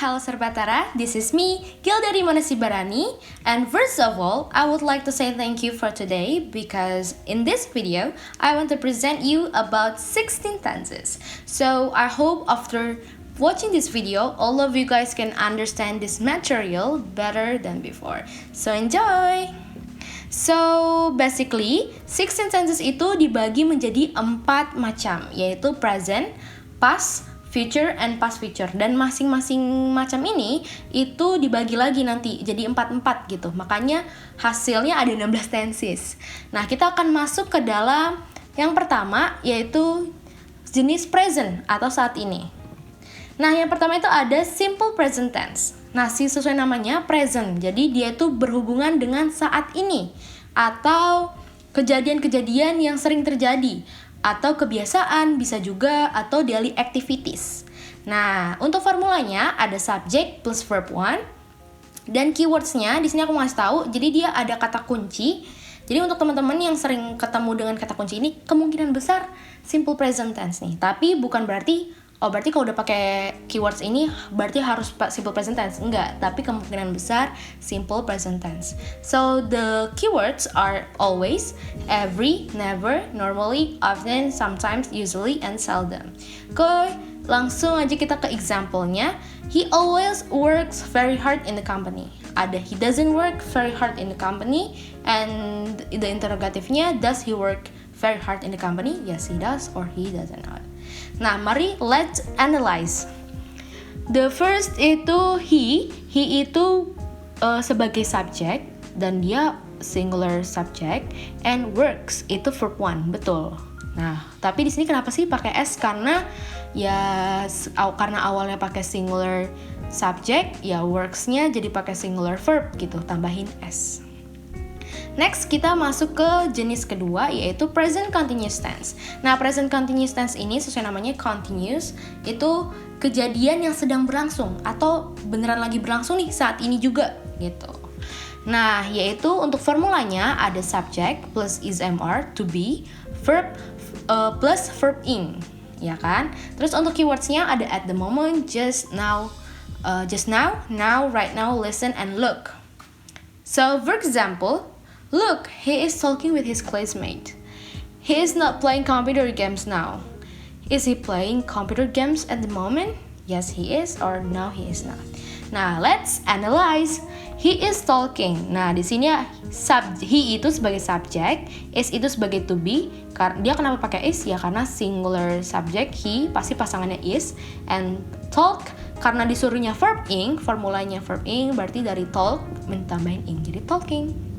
Halo Serbatara, this is me, Gilda Rimana Sibarani. And first of all, I would like to say thank you for today because in this video, I want to present you about 16 tenses. So I hope after watching this video, all of you guys can understand this material better than before. So enjoy! So basically, 16 tenses itu dibagi menjadi 4 macam, yaitu present, past, future, and past future. Dan masing-masing macam ini itu dibagi lagi nanti jadi 4-4 gitu. Makanya hasilnya ada 16 tenses. Nah, kita akan masuk ke dalam yang pertama, yaitu jenis present atau saat ini. Nah, yang pertama itu ada simple present tense. Nah, sesuai namanya present. Jadi dia itu berhubungan dengan saat ini atau kejadian-kejadian yang sering terjadi atau kebiasaan bisa juga atau daily activities. Nah, untuk formulanya ada subject plus verb 1 dan keywordsnya di sini aku mau kasih tahu. Jadi dia ada kata kunci. Jadi untuk teman-teman yang sering ketemu dengan kata kunci ini kemungkinan besar simple present tense nih. Tapi bukan berarti berarti kalau udah pakai keywords ini berarti harus simple present tense. Enggak, tapi kemungkinan besar simple present tense. So the keywords are always, every, never, normally, often, sometimes, usually, and seldom. Oke, langsung aja kita ke example-nya. He always works very hard in the company. Ada he doesn't work very hard in the company, and the interrogative-nya, does he work very hard in the company? Yes, he does, or he doesn't not. Nah, mari let's analyze. The first itu he itu sebagai subject dan dia singular subject, and works itu verb 1, betul. Nah, tapi di sini kenapa sih pakai s? Karena karena awalnya pakai singular subject, ya works-nya jadi pakai singular verb gitu, tambahin s. Next, kita masuk ke jenis kedua, yaitu present continuous tense. Nah, present continuous tense ini sesuai namanya continuous, itu kejadian yang sedang berlangsung atau beneran lagi berlangsung nih saat ini juga gitu. Nah, yaitu untuk formulanya ada subject plus is mr to be, verb plus verb ing, ya kan? Terus untuk keywordsnya ada at the moment, just now, now, right now, listen, and look. So, for example, look, he is talking with his classmate. He is not playing computer games now. Is he playing computer games at the moment? Yes, he is, or no, he is not. Nah, let's analyze. He is talking. Nah, di sini he itu sebagai subject, is itu sebagai to be. Dia kenapa pakai is? Ya karena singular subject, he pasti pasangannya is, and talk karena disuruhnya verb ing, formulanya verb ing, berarti dari talk mentambahin ing, jadi talking.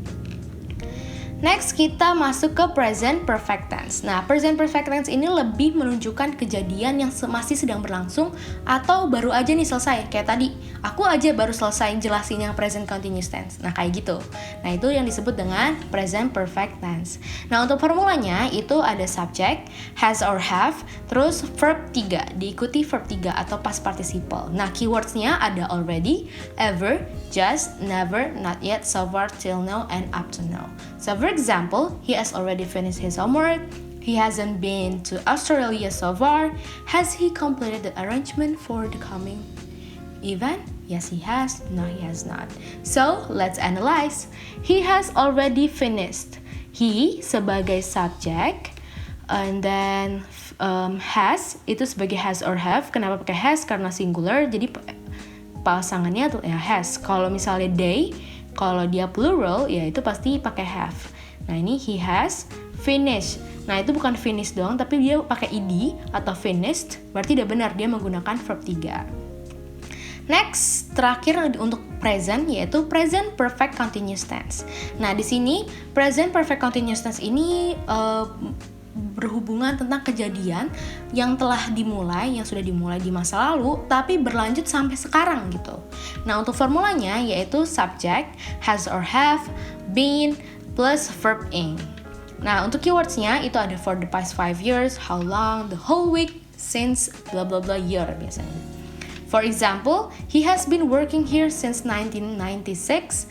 Next, kita masuk ke present perfect tense. Nah, present perfect tense ini lebih menunjukkan kejadian yang masih sedang berlangsung atau baru aja nih selesai. Kayak tadi, aku aja baru selesai jelasin yang present continuous tense. Nah, kayak gitu. Nah, itu yang disebut dengan present perfect tense. Nah, untuk formulanya itu ada subject, has or have, terus verb 3, diikuti verb 3 atau past participle. Nah, keywordsnya ada already, ever, just, never, not yet, so far, till now, and up to now. So for example, he has already finished his homework, he hasn't been to Australia so far, has he completed the arrangement for the coming event? Yes, he has, no, he has not. So, let's analyze. He has already finished. He sebagai subject, and then has, itu sebagai has or have. Kenapa pakai has? Karena singular, jadi pasangannya tuh ya has. Kalau misalnya they, kalau dia plural, ya itu pasti pakai have. Nah, ini he has finished. Nah, itu bukan finish doang, tapi dia pakai ed atau finished, berarti udah benar dia menggunakan verb 3. Next, terakhir untuk present, yaitu present perfect continuous tense. Nah, di sini present perfect continuous tense ini berhubungan tentang kejadian yang sudah dimulai di masa lalu, tapi berlanjut sampai sekarang gitu. Nah, untuk formulanya yaitu subject, has or have, been, plus verb ing. Nah, untuk keywordsnya itu ada for the past 5 years, how long, the whole week, since, blah blah blah year biasanya. For example, he has been working here since 1996.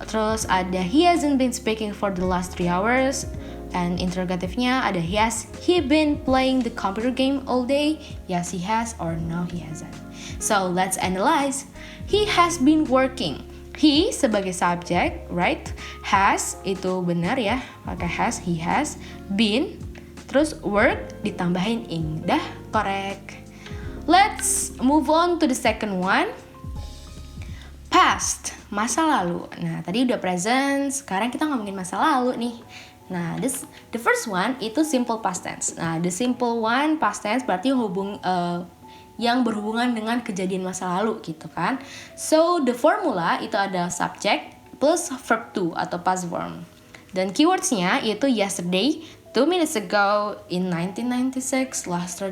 Terus ada he hasn't been speaking for the last 3 hours. And interrogatifnya ada has he been playing the computer game all day? Yes, he has, or no, he hasn't. So let's analyze. He has been working. He sebagai subjek, right? Has itu benar ya, pakai has, he has been. Terus work ditambahin ing, dah correct. Let's move on to the second one. Past, masa lalu. Nah, tadi udah present, sekarang kita ngomongin masa lalu nih. Nah, the first one itu simple past tense. Nah, the simple one past tense berarti yang berhubungan dengan kejadian masa lalu gitu kan. So, the formula itu ada subject plus verb to atau past form. Dan keywordsnya itu yesterday, 2 minutes ago, in 1996, last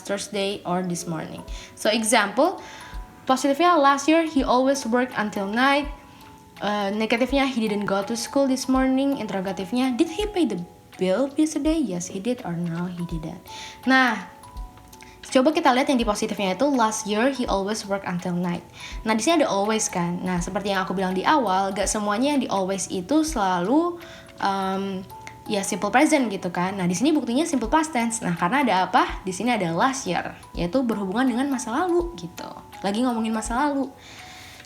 Thursday, or this morning. So, example, positifnya last year he always worked until night. Negatifnya he didn't go to school this morning. Interrogatifnya did he pay the bill yesterday? Yes he did, or no he didn't. Nah, coba kita lihat yang di positifnya itu last year he always work until night. Nah, di sini ada always kan. Nah, seperti yang aku bilang di awal, gak semuanya yang di always itu selalu ya simple present gitu kan. Nah, di sini buktinya simple past tense. Nah, karena ada apa? Di sini ada last year, yaitu berhubungan dengan masa lalu gitu. Lagi ngomongin masa lalu.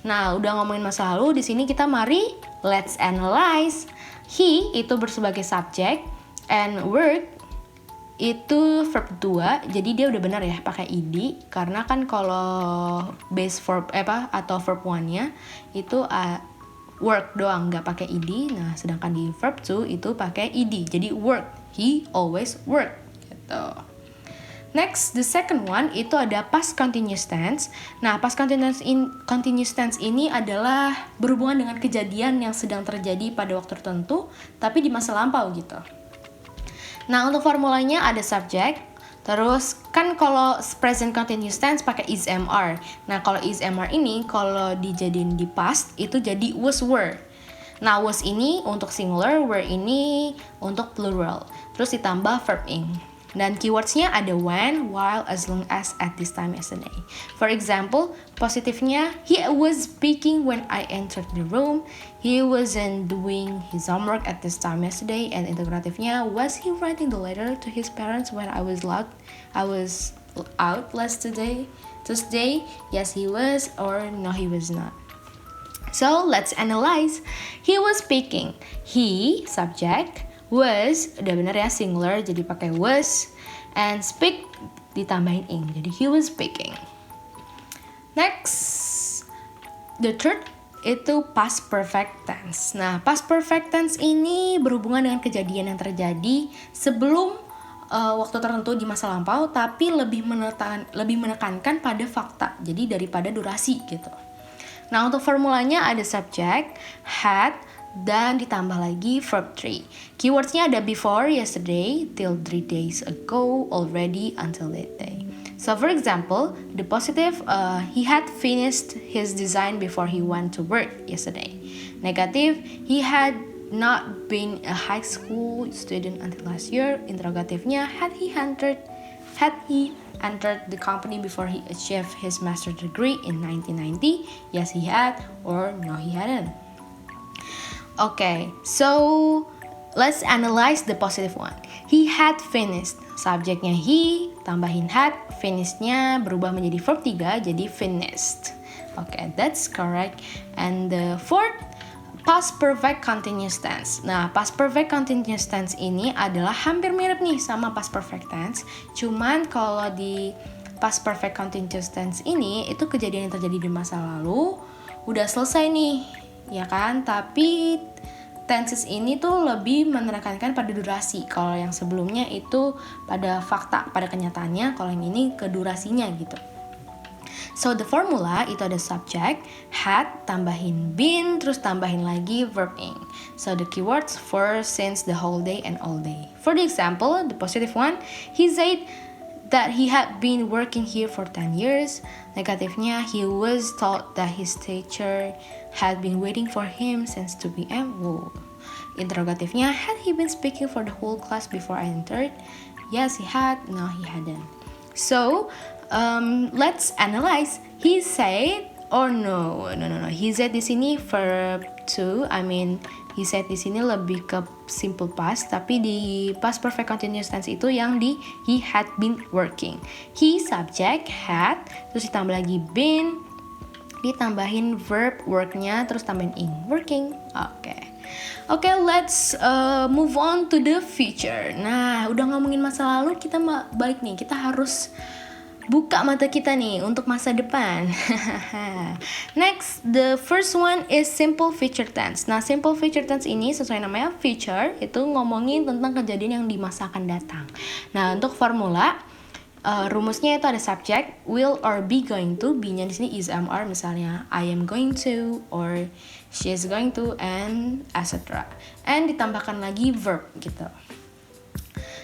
Nah, udah ngomongin masa lalu, di sini kita mari let's analyze. He itu bersebagai subjek and work itu verb 2. Jadi dia udah benar ya pakai ed, karena kan kalau base verb atau verb 1-nya itu work doang, nggak pakai ed. Nah, sedangkan di verb 2 itu pakai ed. Jadi work, he always work gitu. Next, the second one itu ada past continuous tense. Nah, past continuous tense ini adalah berhubungan dengan kejadian yang sedang terjadi pada waktu tertentu, tapi di masa lampau gitu. Nah, untuk formulanya ada subject, terus kan kalau present continuous tense pakai is mr. Nah, kalau is mr ini kalau dijadiin di past itu jadi was were. Nah, was ini untuk singular, were ini untuk plural. Terus ditambah verb ing. Dan keywordsnya ada when, while, as long as, at this time yesterday. For example, positifnya he was speaking when I entered the room. He wasn't doing his homework at this time yesterday. And interrogatifnya, was he writing the letter to his parents when I was out last Tuesday? Yes, he was, or no, he was not. So let's analyze. He was speaking. He subject. Was, udah bener ya, singular jadi pakai was, and speak ditambahin ing, jadi he was speaking. Next, the third itu past perfect tense. Nah, past perfect tense ini berhubungan dengan kejadian yang terjadi sebelum waktu tertentu di masa lampau, tapi lebih menekankan pada fakta, jadi daripada durasi gitu. Nah, untuk formulanya ada subject, had, dan ditambah lagi verb 3. Keywordsnya ada before, yesterday, till 3 days ago, already, until that day. So for example, the positive, he had finished his design before he went to work yesterday. Negative, he had not been a high school student until last year. Interrogatifnya, had he entered the company before he achieved his master's degree in 1990? Yes, he had, or no, he hadn't. Okay, so let's analyze the positive one. He had finished. Subjeknya he, tambahin had, finishednya berubah menjadi verb 3, jadi finished. Okay, that's correct. And the fourth, past perfect continuous tense. Nah, past perfect continuous tense ini adalah hampir mirip nih sama past perfect tense. Cuman kalau di past perfect continuous tense ini, itu kejadian yang terjadi di masa lalu, udah selesai nih, ya kan? Tapi tenses ini tuh lebih menekankan pada durasi. Kalau yang sebelumnya itu pada fakta, pada kenyataannya. Kalau yang ini ke durasinya gitu. So the formula itu ada subject, had, tambahin been, terus tambahin lagi verb ing. So the keywords for, since, the whole day, and all day. For the example, the positive one, he said that he had been working here for 10 years. Negatifnya, he was told that his teacher had been waiting for him since 2 p.m. Whoa. Interrogatifnya, had he been speaking for the whole class before I entered? Yes, he had. No, he hadn't. So, let's analyze. He said, or no. He said di sini verb to, He said di sini lebih ke simple past, tapi di past perfect continuous tense itu yang di he had been working. He subject had, terus ditambah lagi been, ditambahin verb worknya, terus tambahin ing, working. Oke, let's move on to the future. Nah, udah ngomongin masa lalu, kita balik nih. Kita harus buka mata kita nih untuk masa depan. Next, the first one is simple future tense. Nah, simple future tense ini sesuai namanya future, itu ngomongin tentang kejadian yang di masa akan datang. Nah, untuk formula, rumusnya itu ada subject, will or be going to. Be-nya di sini is, am, are, misalnya I am going to or she is going to, and etc. And ditambahkan lagi verb gitu.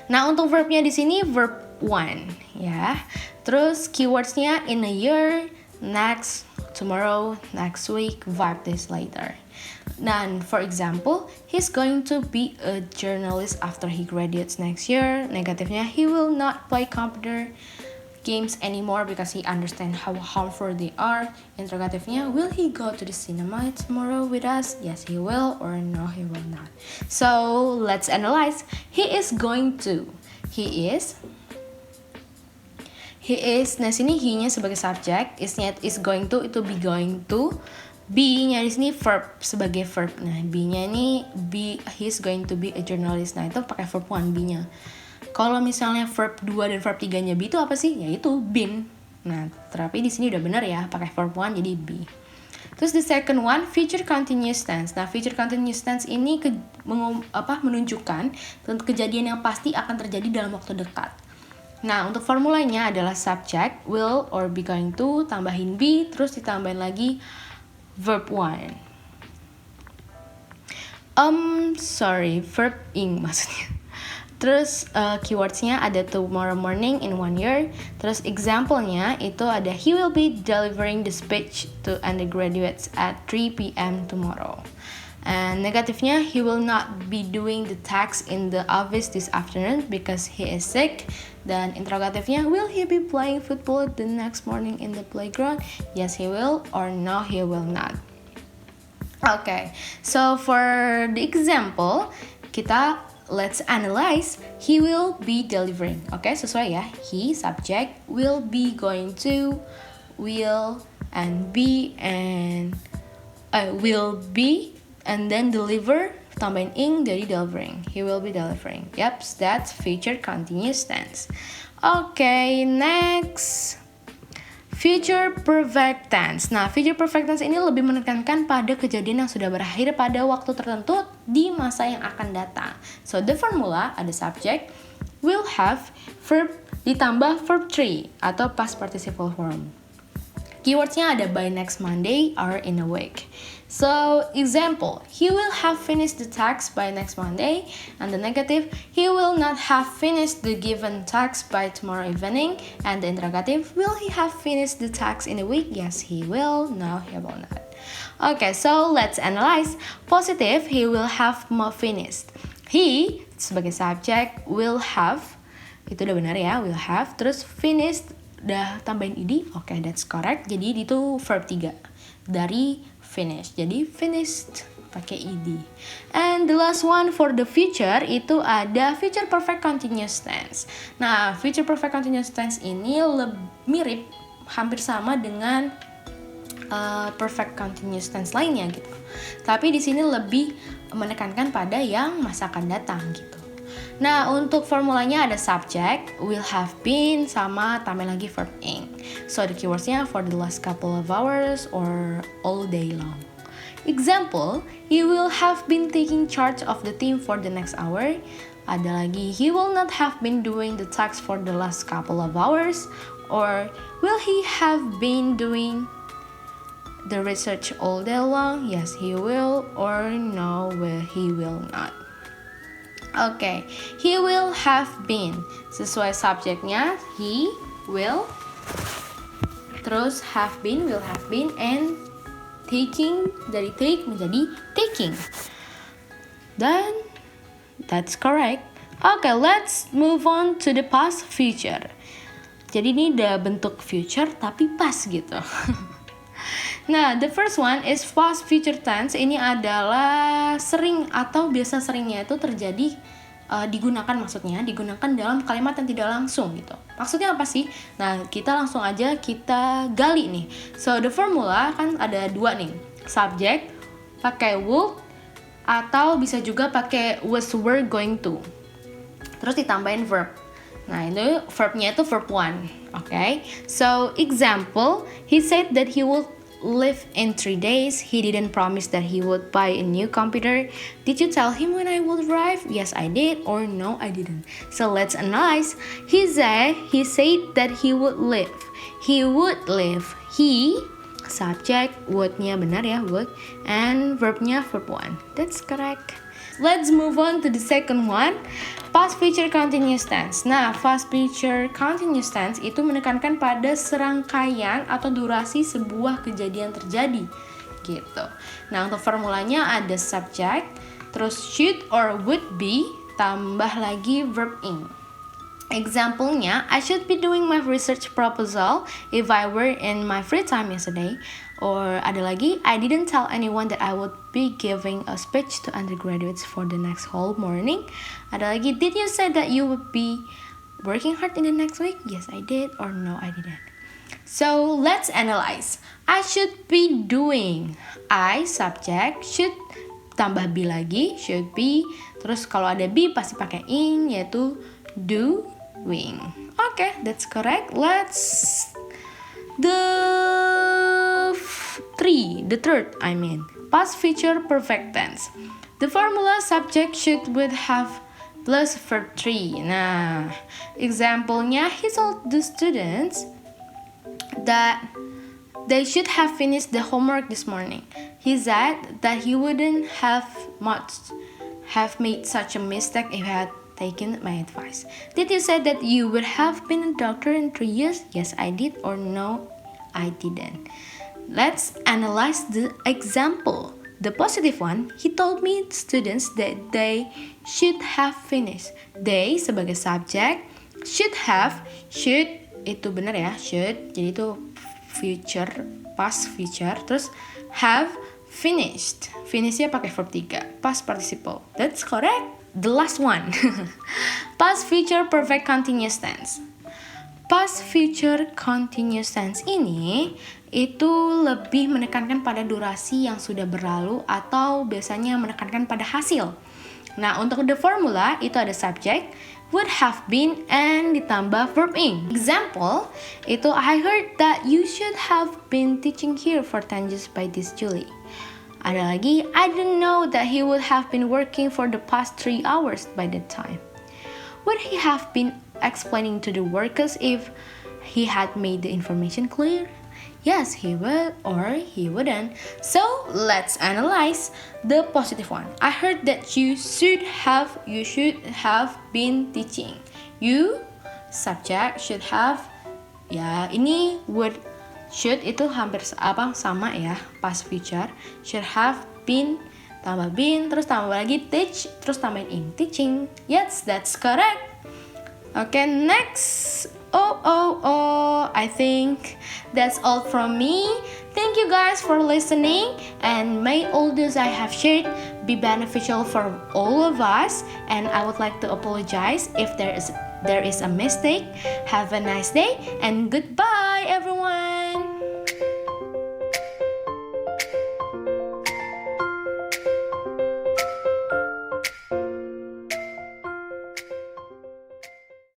Nah, untuk verbnya di sini verb one ya. Terus keywordsnya in a year, next, tomorrow, next week, 5 days later. Nah, for example, he's going to be a journalist after he graduates next year. Negatifnya, he will not play computer games anymore because he understands how harmful they are. Interrogativenya, will he go to the cinema tomorrow with us? Yes, he will, or no, he will not. So, let's analyze. He is going to. Nah sini he-nya sebagai subject, is-nya is going to, itu be going to. Be-nya di sini verb sebagai verb. Nah, be-nya ini he's going to be a journalist. Nah, itu pakai verb 1 be-nya. Kalau misalnya verb 2 dan verb 3-nya be itu apa sih? Yaitu been. Nah, tapi di sini udah benar ya, pakai verb 1 jadi be. Terus the second one, future continuous tense. Nah, future continuous tense ini menunjukkan kejadian yang pasti akan terjadi dalam waktu dekat. Nah, untuk formulanya adalah subject, will or be going to, tambahin be, terus ditambahin lagi verb 1. Verb ing maksudnya. Terus keywordsnya ada tomorrow morning in 1 year. Terus example-nya itu ada he will be delivering the speech to undergraduates at 3 p.m. tomorrow. And negatifnya, he will not be doing the tasks in the office this afternoon because he is sick. Dan interrogatifnya, will he be playing football the next morning in the playground? Yes, he will, or no, he will not. Okay, so for the example, let's analyze. He will be delivering. Okay, sesuai ya. He, subject, will be going to, will, and be, and will be, and then deliver, tambahin ing, jadi delivering. He will be delivering. Yep, that's future continuous tense. Okay, next. Future perfect tense. Nah, future perfect tense ini lebih menekankan pada kejadian yang sudah berakhir pada waktu tertentu di masa yang akan datang. So, the formula ada subject, will have, verb, ditambah verb 3 atau past participle form. Keywordsnya ada by next Monday or in a week. So, example, he will have finished the task by next Monday. And the negative, he will not have finished the given task by tomorrow evening. And the interrogative, will he have finished the task in a week? Yes, he will. No, he will not. Okay, so let's analyze. Positive, he will have finished. He, sebagai subject, will have. Itu udah benar ya, will have. Terus finished, udah tambahin ed. Okay, that's correct. Jadi itu verb 3 dari finish. Jadi finished pakai ed. And the last one for the future itu ada future perfect continuous tense. Nah, future perfect continuous tense ini mirip, hampir sama dengan perfect continuous tense lainnya gitu. Tapi di sini lebih menekankan pada yang masa akan datang gitu. Nah, untuk formulanya ada subject, will have been, sama tambah lagi verb ing. So, the keywordsnya for the last couple of hours or all day long. Example, he will have been taking charge of the team for the next hour. Ada lagi, he will not have been doing the tasks for the last couple of hours. Or, will he have been doing the research all day long? Yes, he will. Or no, he will not. Okay, he will have been. Sesuai subjeknya, he will. Terus have been, will have been, and taking, dari take menjadi taking. Dan that's correct. Okay, let's move on to the past future. Jadi ini udah bentuk future tapi past gitu. Nah, the first one is past future tense. Ini adalah sering atau biasa seringnya itu terjadi, digunakan dalam kalimat yang tidak langsung gitu. Maksudnya apa sih? Nah, kita langsung aja kita gali nih. So, the formula kan ada dua nih. Subject, pakai would, atau bisa juga pakai was, were, going to. Terus ditambahin verb. Nah, itu verbnya itu verb 1. Okay? So, example, he said that he would live in 3 days. He didn't promise that he would buy a new computer. Did you tell him when I would arrive? Yes, I did, or no, I didn't. So let's analyze. He said that he would live. He would live. He, subject, would-nya benar ya, would, and verbnya verb 1. That's correct. Let's move on to the second one, past future continuous tense. Nah, past future continuous tense itu menekankan pada serangkaian atau durasi sebuah kejadian terjadi, gitu. Nah, untuk formulanya ada subject, terus should or would be, tambah lagi verb ing. Example-nya, I should be doing my research proposal if I were in my free time yesterday. Or ada lagi, I didn't tell anyone that I would be giving a speech to undergraduates for the next whole morning. Ada lagi, did you say that you would be working hard in the next week? Yes, I did, or no, I didn't. So, let's analyze. I should be doing. I, subject, should, tambah be lagi, should be. Terus kalau ada be pasti pakai ing, yaitu doing. Okay, that's correct. Let's the third, past future perfect tense. The formula subject should would have plus verb 3. Nah, example-nya, he told the students that they should have finished the homework this morning. He said that he wouldn't have made such a mistake if he had taken my advice. Did you say that you would have been a doctor in 3 years? Yes, I did, or no, I didn't. Let's analyze the example. The positive one, he told me students that they should have finished. They sebagai subject, should itu benar ya, should. Jadi itu future, past future. Terus have finished. Finishnya pakai verb 3, past participle. That's correct. The last one, past future perfect continuous tense. Past future continuous tense ini itu lebih menekankan pada durasi yang sudah berlalu atau biasanya menekankan pada hasil. Nah, untuk the formula itu ada subject, would have been, and ditambah verb ing. Example, itu I heard that you should have been teaching here for 10 years by this July. Ada lagi, I didn't know that he would have been working for the past 3 hours by that time. Would he have been explaining to the workers if he had made the information clear? Yes, he would, or he wouldn't. So, let's analyze the positive one. I heard that you should have been teaching. You, subject, should have. Ya, ini would, should itu hampir sama ya, past future. Should have been, tambah been, terus tambah lagi teach, terus tambahin in, teaching. Yes, that's correct. Okay, next. I think that's all from me. Thank you guys for listening, and may all this I have shared be beneficial for all of us, and I would like to apologize if there is a mistake. Have a nice day, and goodbye everyone.